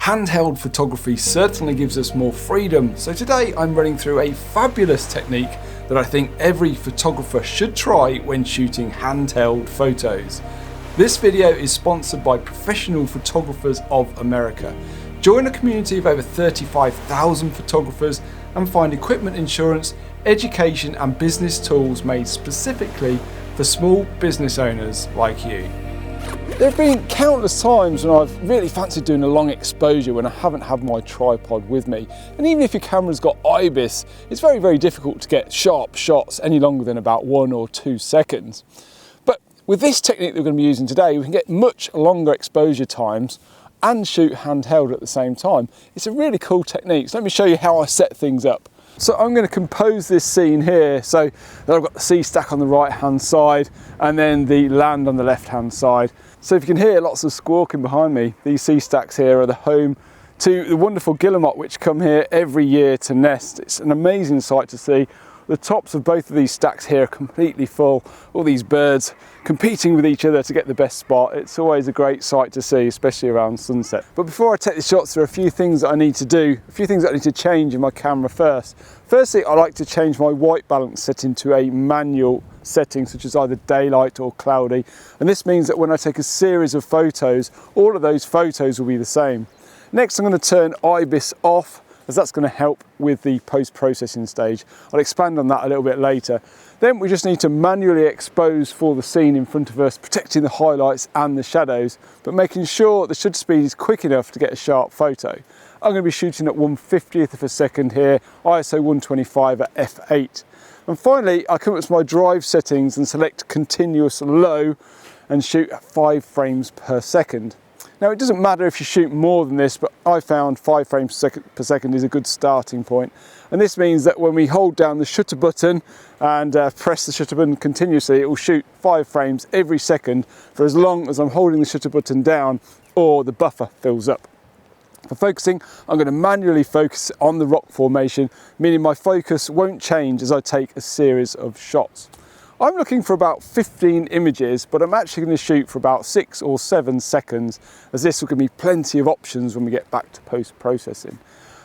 Handheld photography certainly gives us more freedom, so today I'm running through a fabulous technique that I think every photographer should try when shooting handheld photos. This video is sponsored by Professional Photographers of America. Join a community of over 35,000 photographers and find equipment insurance, education and business tools made specifically for small business owners like you. There have been countless times when I've really fancied doing a long exposure when I haven't had my tripod with me. And even if your camera's got IBIS, it's very difficult to get sharp shots any longer than about 1 or 2 seconds. But with this technique that we're going to be using today, we can get much longer exposure times and shoot handheld at the same time. It's a really cool technique. So let me show you how I set things up. So I'm going to compose this scene here so that I've got the sea stack on the right hand side and then the land on the left hand side. So if you can hear lots of squawking behind me, these sea stacks here are the home to the wonderful guillemot which come here every year to nest. It's an amazing sight to see. The tops of both of these stacks here are completely full, all these birds competing with each other to get the best spot. It's always a great sight to see, especially around sunset. But before I take the shots, there are a few things that I need to do, a few things that I need to change in my camera first. Firstly, I like to change my white balance setting to a manual setting, such as either daylight or cloudy. And this means that when I take a series of photos, all of those photos will be the same. Next, I'm going to turn IBIS off, as that's going to help with the post-processing stage. I'll expand on that a little bit later. Then we just need to manually expose for the scene in front of us, protecting the highlights and the shadows, but making sure the shutter speed is quick enough to get a sharp photo. I'm going to be shooting at 1/50th of a second here, ISO 125 at f8. And finally, I come up to my drive settings and select continuous low and shoot at 5 frames per second. Now, it doesn't matter if you shoot more than this, but I found 5 frames per second is a good starting point. And this means that when we hold down the shutter button and press the shutter button continuously, it will shoot 5 frames every second for as long as I'm holding the shutter button down or the buffer fills up. For focusing, I'm going to manually focus on the rock formation, meaning my focus won't change as I take a series of shots. I'm looking for about 15 images, but I'm actually going to shoot for about 6 or 7 seconds, as this will give me plenty of options when we get back to post-processing.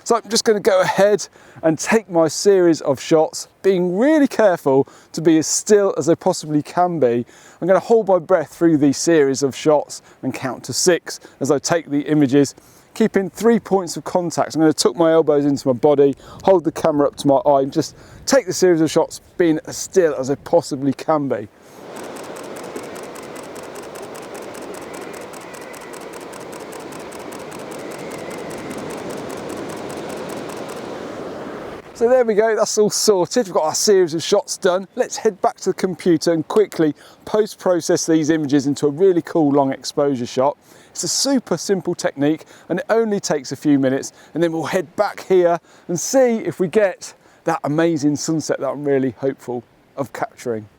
So I'm just going to go ahead and take my series of shots, being really careful to be as still as I possibly can be. I'm going to hold my breath through these series of shots and count to 6 as I take the images, keeping 3 points of contact. I'm going to tuck my elbows into my body, hold the camera up to my eye, and just take the series of shots being as still as I possibly can be. So there we go, that's all sorted. We've got our series of shots done. Let's head back to the computer and quickly post-process these images into a really cool long exposure shot. It's a super simple technique and it only takes a few minutes, and then we'll head back here and see if we get that amazing sunset that I'm really hopeful of capturing.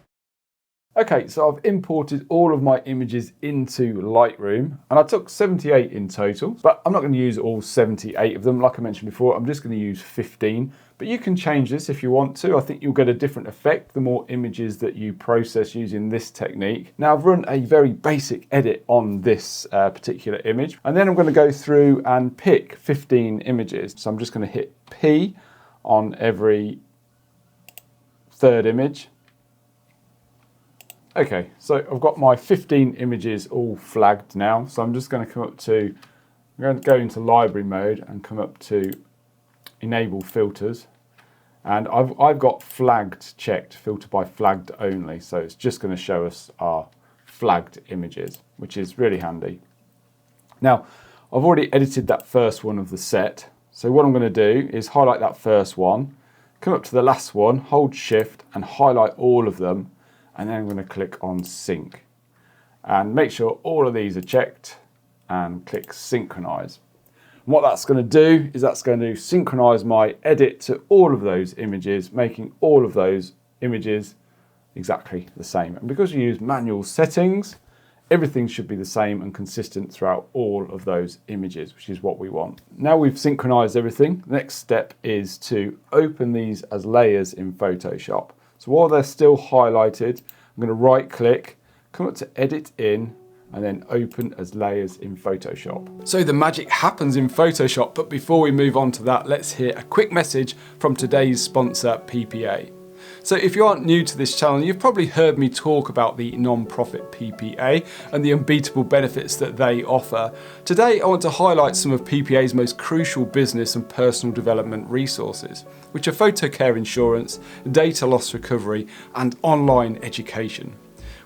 Okay, so I've imported all of my images into Lightroom and I took 78 in total, but I'm not going to use all 78 of them. Like I mentioned before, I'm just going to use 15, but you can change this if you want to. I think you'll get a different effect the more images that you process using this technique. Now I've run a very basic edit on this particular image, and then I'm going to go through and pick 15 images. So I'm just going to hit P on every third image. Okay, so I've got my 15 images all flagged now. So I'm just going to come up to, I'm going to go into library mode and come up to enable filters. And I've got flagged checked, filter by flagged only. So it's just going to show us our flagged images, which is really handy. Now, I've already edited that first one of the set. So what I'm going to do is highlight that first one, come up to the last one, hold shift and highlight all of them. And then I'm going to click on sync and make sure all of these are checked and click synchronize. And what that's going to do is that's going to synchronize my edit to all of those images, making all of those images exactly the same. And because you use manual settings, everything should be the same and consistent throughout all of those images, which is what we want. Now we've synchronized everything, the next step is to open these as layers in Photoshop. So while they're still highlighted, I'm going to right click, come up to edit in, and then open as layers in Photoshop. So the magic happens in Photoshop, but before we move on to that, let's hear a quick message from today's sponsor, PPA. So if you aren't new to this channel, you've probably heard me talk about the non-profit PPA and the unbeatable benefits that they offer. Today I want to highlight some of PPA's most crucial business and personal development resources, which are photo care insurance, data loss recovery, and online education.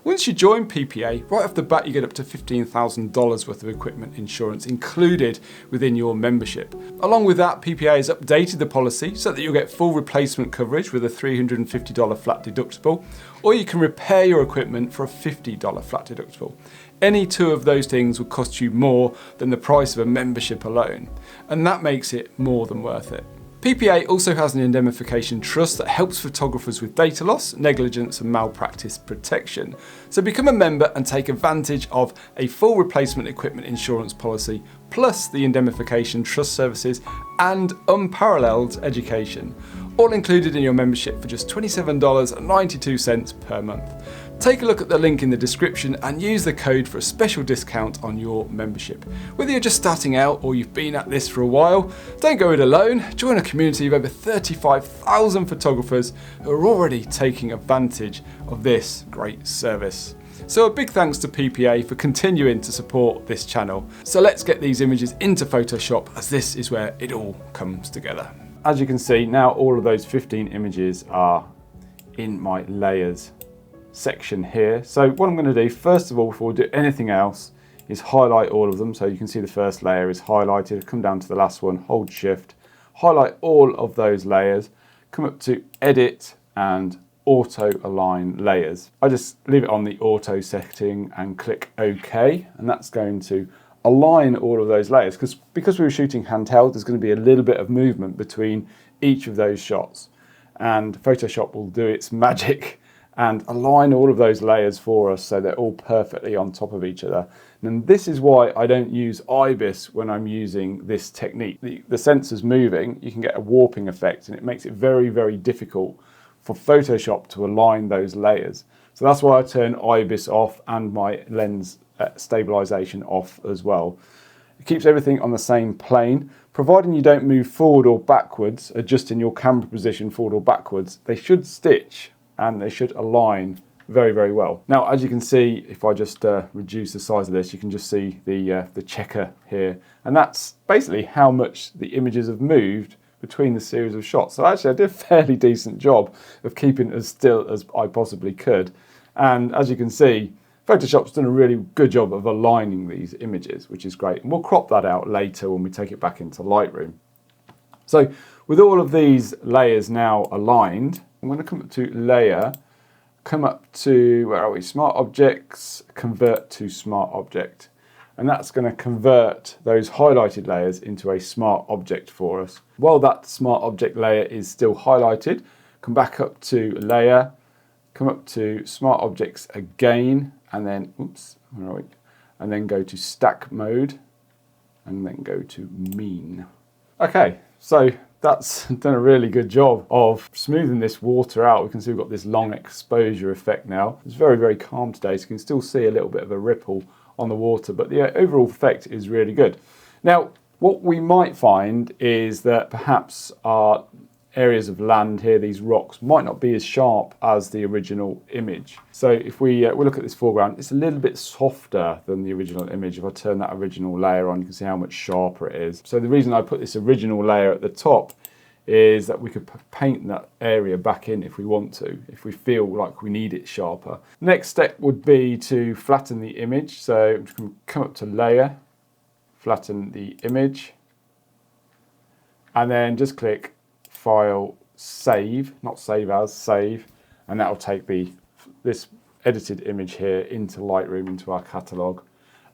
Once you join PPA, right off the bat you get up to $15,000 worth of equipment insurance included within your membership. Along with that, PPA has updated the policy so that you'll get full replacement coverage with a $350 flat deductible, or you can repair your equipment for a $50 flat deductible. Any two of those things will cost you more than the price of a membership alone, and that makes it more than worth it. PPA also has an indemnification trust that helps photographers with data loss, negligence and malpractice protection. So become a member and take advantage of a full replacement equipment insurance policy, plus the indemnification trust services and unparalleled education, all included in your membership for just $27.92 per month. Take a look at the link in the description and use the code for a special discount on your membership. Whether you're just starting out or you've been at this for a while, don't go it alone. Join a community of over 35,000 photographers who are already taking advantage of this great service. So a big thanks to PPA for continuing to support this channel. So let's get these images into Photoshop, as this is where it all comes together. As you can see, now all of those 15 images are in my layers section here. So what I'm going to do first of all, before we do anything else, is highlight all of them. So you can see the first layer is highlighted. Come down to the last one, hold shift, highlight all of those layers, come up to edit and auto align layers. I just leave it on the auto setting and click OK, and that's going to align all of those layers, because we were shooting handheld, there's going to be a little bit of movement between each of those shots, and Photoshop will do its magic and align all of those layers for us so they're all perfectly on top of each other. And this is why I don't use IBIS when I'm using this technique. The sensor's moving, you can get a warping effect, and it makes it very, very difficult for Photoshop to align those layers. So that's why I turn IBIS off and my lens stabilization off as well. It keeps everything on the same plane. Providing you don't move forward or backwards, adjusting your camera position forward or backwards, they should stitch and they should align very, very well. Now, as you can see, if I just reduce the size of this, you can just see the checker here. And that's basically how much the images have moved between the series of shots. So actually I did a fairly decent job of keeping as still as I possibly could. And as you can see, Photoshop's done a really good job of aligning these images, which is great. And we'll crop that out later when we take it back into Lightroom. So with all of these layers now aligned, I'm going to come up to Layer, come up to, where are we, Smart Objects, Convert to Smart Object. And that's going to convert those highlighted layers into a smart object for us. While that smart object layer is still highlighted, come back up to Layer, come up to Smart Objects again, and then, oops, where are we? And then go to Stack Mode, and then go to Mean. Okay, so that's done a really good job of smoothing this water out. We can see we've got this long exposure effect now. It's very, very calm today, so you can still see a little bit of a ripple on the water, but the overall effect is really good. Now, what we might find is that perhaps our areas of land here, these rocks, might not be as sharp as the original image. So if we look at this foreground, it's a little bit softer than the original image. If I turn that original layer on, you can see how much sharper it is. So the reason I put this original layer at the top is that we could paint that area back in if we want to, if we feel like we need it sharper. Next step would be to flatten the image. So I'm just going to come up to Layer, flatten the image, and then just click File, Save, not Save As, Save, and that will take this edited image here into Lightroom, into our catalogue,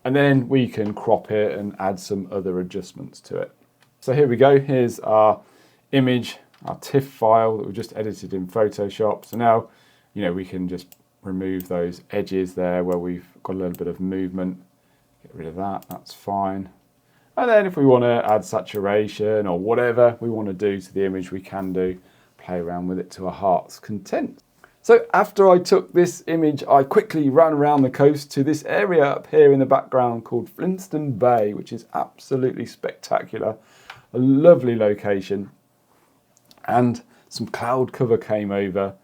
and then we can crop it and add some other adjustments to it. So here we go, here's our image, our TIFF file that we just edited in Photoshop. So now, we can just remove those edges there where we've got a little bit of movement. Get rid of that, that's fine. And then if we want to add saturation or whatever we want to do to the image, we can do, play around with it to our heart's content. So after I took this image, I quickly ran around the coast to this area up here in the background called Flintstone Bay, which is absolutely spectacular. A lovely location. And some cloud cover came over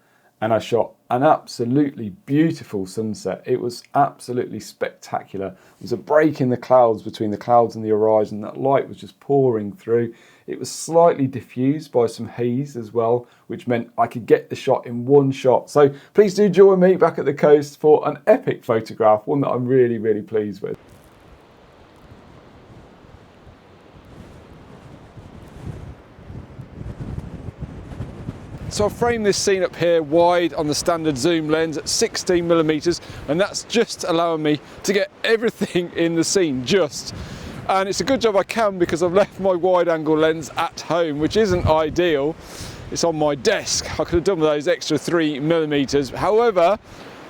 and I shot an absolutely beautiful sunset. It was absolutely spectacular. There was a break in the clouds between the clouds and the horizon. That light was just pouring through. It was slightly diffused by some haze as well, which meant I could get the shot in one shot. So please do join me back at the coast for an epic photograph, one that I'm really, really pleased with. So I've framed this scene up here wide on the standard zoom lens at 16mm, and that's just allowing me to get everything in the scene and it's a good job I can, because I've left my wide angle lens at home, which isn't ideal. It's on my desk. I could have done with those extra 3mm. However,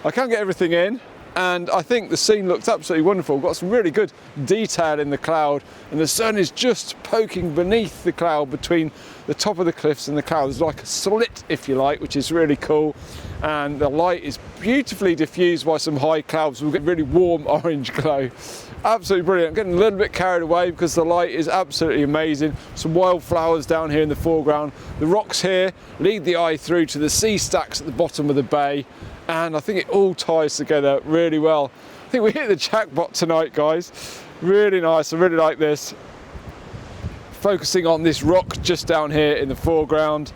I can get everything in, and I think the scene looks absolutely wonderful. We've got some really good detail in the cloud, and the sun is just poking beneath the cloud between the top of the cliffs and the cloud. There's like a slit, if you like, which is really cool. And the light is beautifully diffused by some high clouds. We'll get really warm orange glow. Absolutely brilliant. I'm getting a little bit carried away because the light is absolutely amazing. Some wildflowers down here in the foreground. The rocks here lead the eye through to the sea stacks at the bottom of the bay. And I think it all ties together really well. I think we hit the jackpot tonight, guys. Really nice. I really like this. Focusing on this rock just down here in the foreground.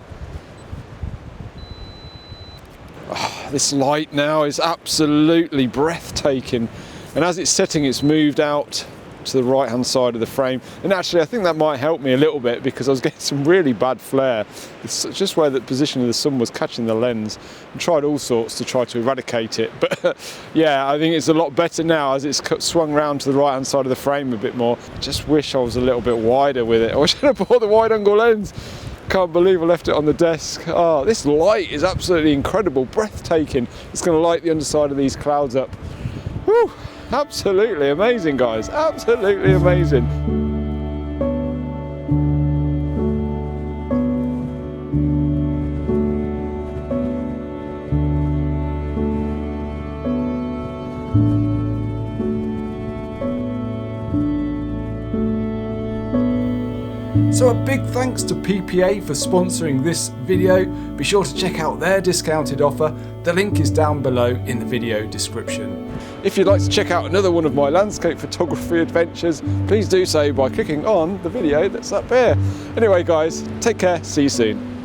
Oh, this light now is absolutely breathtaking. And as it's setting, it's moved out to the right hand side of the frame, and actually I think that might help me a little bit, because I was getting some really bad flare. It's just where the position of the sun was catching the lens, and tried all sorts to try to eradicate it, but yeah, I think it's a lot better now as it's swung round to the right hand side of the frame a bit more. I just wish I was a little bit wider with it. I wish I'd have bought the wide angle lens. Can't believe I left it on the desk. Oh, this light is absolutely incredible, breathtaking. It's going to light the underside of these clouds up. Whew. Absolutely amazing, guys, absolutely amazing. So a big thanks to PPA for sponsoring this video. Be sure to check out their discounted offer. The link is down below in the video description. If you'd like to check out another one of my landscape photography adventures, please do so by clicking on the video that's up here. Anyway guys, take care, see you soon.